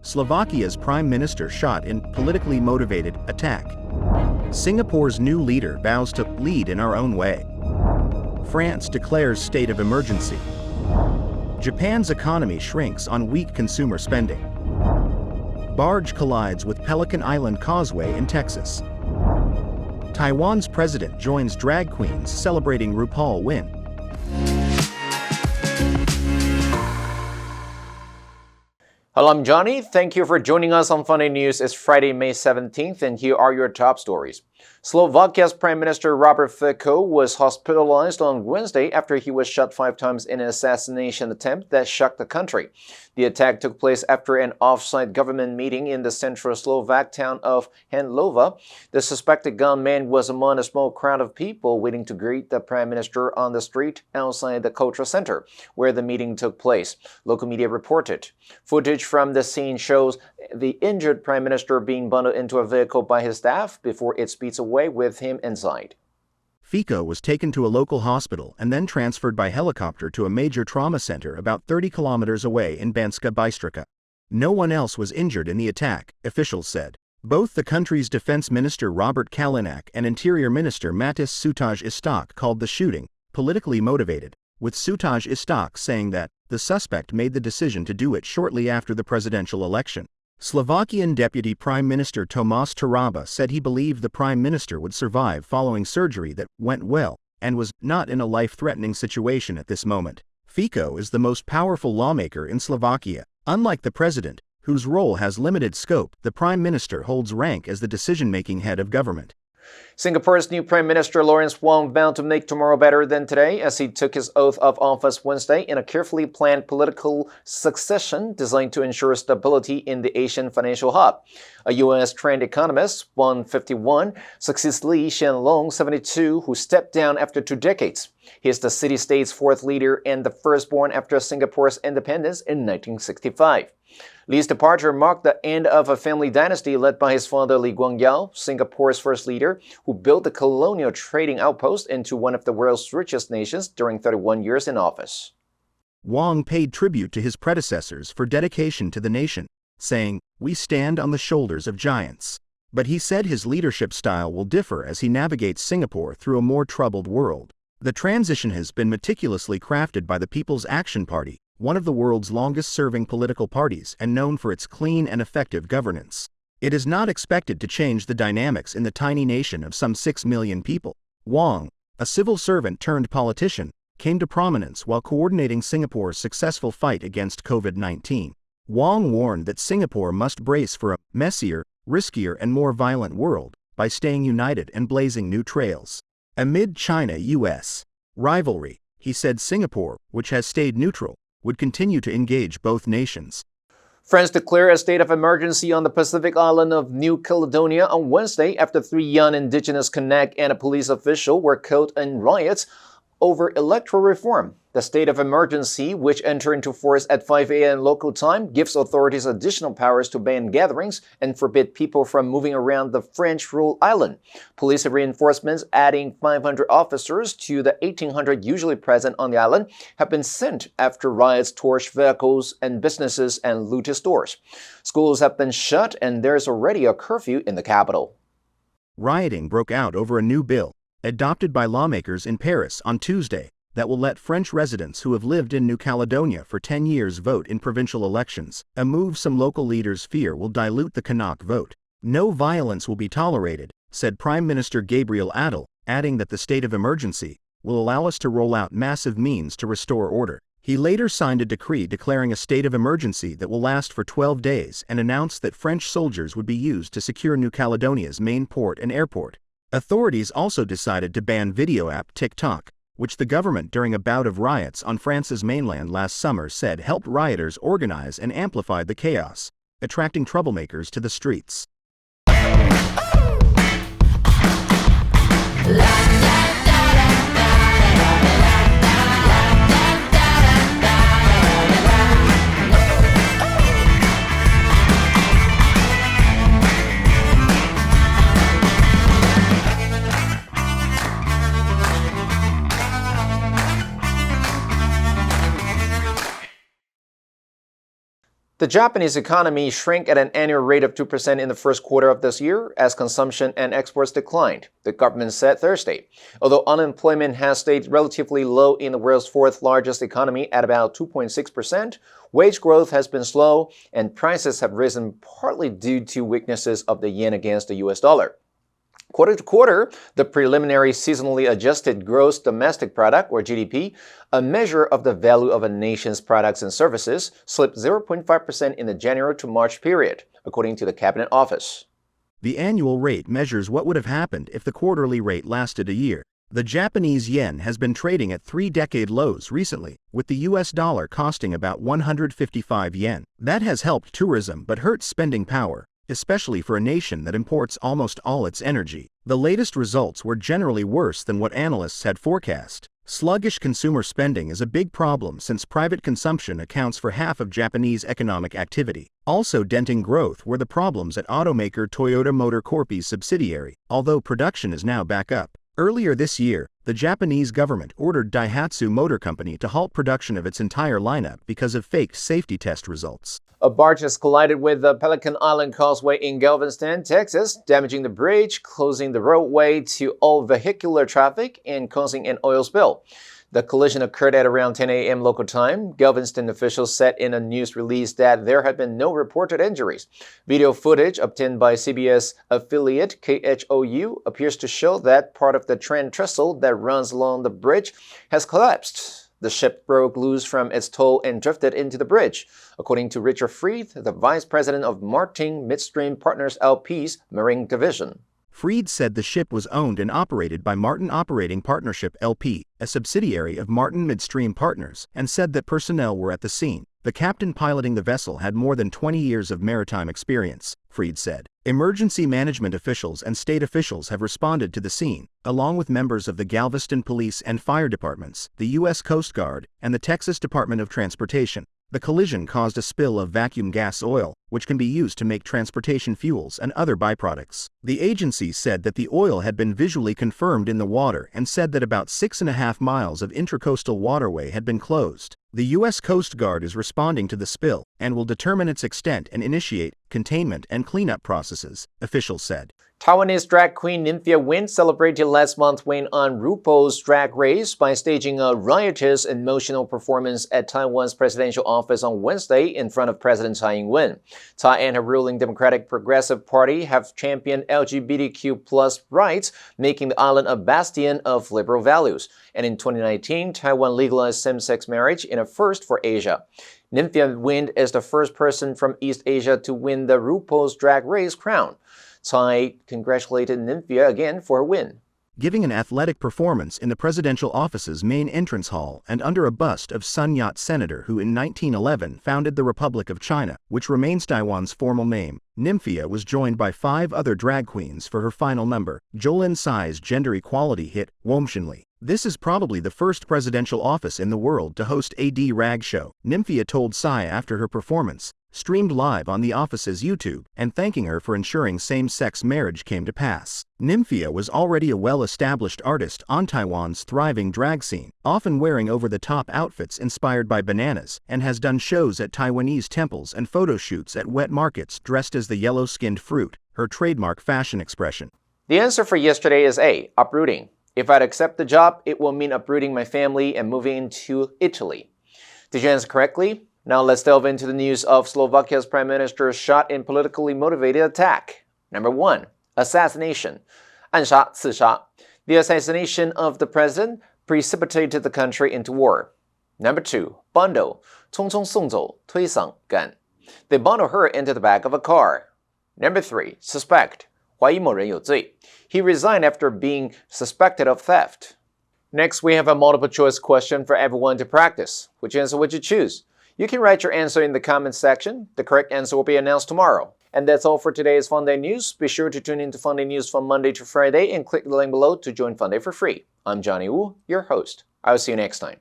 Slovakia's prime minister shot in politically motivated attack. Singapore's new leader vows to lead in our own way. France declares state of emergency. Japan's economy shrinks on weak consumer spending. Barge collides with Pelican Island Causeway in Texas. Taiwan's president joins drag queens celebrating RuPaul win. Hello, I'm Johnny. Thank you for joining us on Funday News. It's Friday, May 17th, and here are your top stories. Slovakia's Prime Minister Robert Fico was hospitalized on Wednesday after he was shot 5 times in an assassination attempt that shocked the country. The attack took place after an off-site government meeting in the central Slovak town of Handlova. The suspected gunman was among a small crowd of people waiting to greet the Prime Minister on the street outside the cultural center, where the meeting took place, local media reported. Footage from the scene shows the injured Prime Minister being bundled into a vehicle by his staff before it speeds away with him inside. Fico was taken to a local hospital and then transferred by helicopter to a major trauma center about 30 kilometers away in Banska Bystrica. No one else was injured in the attack, officials said. Both the country's defense minister Robert Kalinak and interior minister Matis Sutaj Istok called the shooting politically motivated, with Sutaj Istok saying that the suspect made the decision to do it shortly after the presidential election. Slovakian Deputy Prime Minister Tomas Taraba said he believed the Prime Minister would survive following surgery that went well and was not in a life-threatening situation at this moment. Fico is the most powerful lawmaker in Slovakia. Unlike the president, whose role has limited scope, the Prime Minister holds rank as the decision-making head of government. Singapore's new Prime Minister Lawrence Wong vowed to make tomorrow better than today as he took his oath of office Wednesday in a carefully planned political succession designed to ensure stability in the Asian financial hub. A U.S.-trained economist, 151, succeeds Lee Hsien Loong, 72, who stepped down after 2 decades. He is the city-state's 4th leader and the firstborn after Singapore's independence in 1965. Lee's departure marked the end of a family dynasty led by his father Lee Kuan-yew, Singapore's first leader, who built the colonial trading outpost into one of the world's richest nations during 31 years in office. Wong paid tribute to his predecessors for dedication to the nation, saying, "We stand on the shoulders of giants." But he said his leadership style will differ as he navigates Singapore through a more troubled world. The transition has been meticulously crafted by the People's Action Party, one of the world's longest-serving political parties and known for its clean and effective governance. It is not expected to change the dynamics in the tiny nation of some 6 million people. Wong, a civil servant turned politician, came to prominence while coordinating Singapore's successful fight against COVID-19. Wong warned that Singapore must brace for a messier, riskier and more violent world by staying united and blazing new trails. Amid China-US rivalry, he said Singapore, which has stayed neutral, would continue to engage both nations. France declared a state of emergency on the Pacific island of New Caledonia on Wednesday after 3 young indigenous Kanak and a police official were killed in riots over electoral reform. The state of emergency, which entered into force at 5 a.m. local time, gives authorities additional powers to ban gatherings and forbid people from moving around the French-ruled island. Police reinforcements, adding 500 officers to the 1,800 usually present on the island, have been sent after riots torched vehicles and businesses and looted stores. Schools have been shut and there's already a curfew in the capital. Rioting broke out over a new bill, adopted by lawmakers in Paris on Tuesday, that will let French residents who have lived in New Caledonia for 10 years vote in provincial elections, a move some local leaders fear will dilute the Kanak vote. No violence will be tolerated, said Prime Minister Gabriel Attal, adding that the state of emergency will allow us to roll out massive means to restore order. He later signed a decree declaring a state of emergency that will last for 12 days and announced that French soldiers would be used to secure New Caledonia's main port and airport. Authorities also decided to ban video app TikTok, which the government during a bout of riots on France's mainland last summer said helped rioters organize and amplify the chaos, attracting troublemakers to the streets. The The Japanese economy shrank at an annual rate of 2% in the first quarter of this year as consumption and exports declined, the government said Thursday. Although unemployment has stayed relatively low in the world's fourth largest economy at about 2.6%, wage growth has been slow and prices have risen partly due to weaknesses of the yen against the US dollar. Quarter to quarter, the preliminary seasonally adjusted gross domestic product, or GDP, a measure of the value of a nation's products and services, slipped 0.5% in the January to March period, according to the Cabinet Office. The annual rate measures what would have happened if the quarterly rate lasted a year. The Japanese yen has been trading at 3-decade lows recently, with the US dollar costing about 155 yen. That has helped tourism but hurts spending power, especially for a nation that imports almost all its energy. The latest results were generally worse than what analysts had forecast. Sluggish consumer spending is a big problem since private consumption accounts for half of Japanese economic activity. Also denting growth were the problems at automaker Toyota Motor Corp's subsidiary, although production is now back up. Earlier this year, the Japanese government ordered Daihatsu Motor Company to halt production of its entire lineup because of faked safety test results. A barge has collided with the Pelican Island Causeway in Galveston, Texas, damaging the bridge, closing the roadway to all vehicular traffic, and causing an oil spill. The collision occurred at around 10 a.m. local time. Galveston officials said in a news release that there had been no reported injuries. Video footage obtained by CBS affiliate KHOU appears to show that part of the train trestle that runs along the bridge has collapsed. The ship broke loose from its tow and drifted into the bridge, according to Richard Freed, the vice president of Martin Midstream Partners LP's Marine Division. Freed said the ship was owned and operated by Martin Operating Partnership LP, a subsidiary of Martin Midstream Partners, and said that personnel were at the scene. The captain piloting the vessel had more than 20 years of maritime experience, Freed said. Emergency management officials and state officials have responded to the scene, along with members of the Galveston Police and Fire Departments, the U.S. Coast Guard, and the Texas Department of Transportation. The collision caused a spill of vacuum gas oil, which can be used to make transportation fuels and other byproducts. The agency said that the oil had been visually confirmed in the water and said that about 6.5 miles of intracoastal waterway had been closed. The U.S. Coast Guard is responding to the spill and will determine its extent and initiate containment and cleanup processes, officials said. Taiwanese drag queen Nymphia Wen celebrated last month's win on RuPaul's Drag Race by staging a riotous, emotional performance at Taiwan's presidential office on Wednesday in front of President Tsai Ing-wen. Tsai and her ruling Democratic Progressive Party have championed LGBTQ+ rights, making the island a bastion of liberal values. And in 2019, Taiwan legalized same-sex marriage in a first for Asia. Nymphia Wen is the first person from East Asia to win the RuPaul's Drag Race crown. Tsai congratulated Nymphia again for her win. Giving an athletic performance in the presidential office's main entrance hall and under a bust of Sun Yat-sen, who in 1911 founded the Republic of China, which remains Taiwan's formal name, Nymphia was joined by 5 other drag queens for her final number, Jolin Tsai's gender equality hit, Womshinli. This is probably the first presidential office in the world to host a drag show, Nymphia told Tsai after her performance, streamed live on the office's YouTube, and thanking her for ensuring same-sex marriage came to pass. Nymphia was already a well-established artist on Taiwan's thriving drag scene, often wearing over-the-top outfits inspired by bananas, and has done shows at Taiwanese temples and photo shoots at wet markets dressed as the yellow-skinned fruit, her trademark fashion expression. The answer for yesterday is A, uprooting. If I'd accept the job, it will mean uprooting my family and moving to Italy. Did you answer correctly? Now let's delve into the news of Slovakia's prime minister shot in politically motivated attack. Number 1. Assassination. 暗杀,刺杀. The assassination of the president precipitated the country into war. Number 2. Bundle. 匆匆送走,推搡,赶. They bundle her into the back of a car. Number 3. Suspect. 怀疑某人有罪. He resigned after being suspected of theft. Next, we have a multiple choice question for everyone to practice. Which answer would you choose? You can write your answer in the comments section. The correct answer will be announced tomorrow. And that's all for today's Funday News. Be sure to tune into Funday News from Monday to Friday and click the link below to join Funday for free. I'm Johnny Wu, your host. I'll see you next time.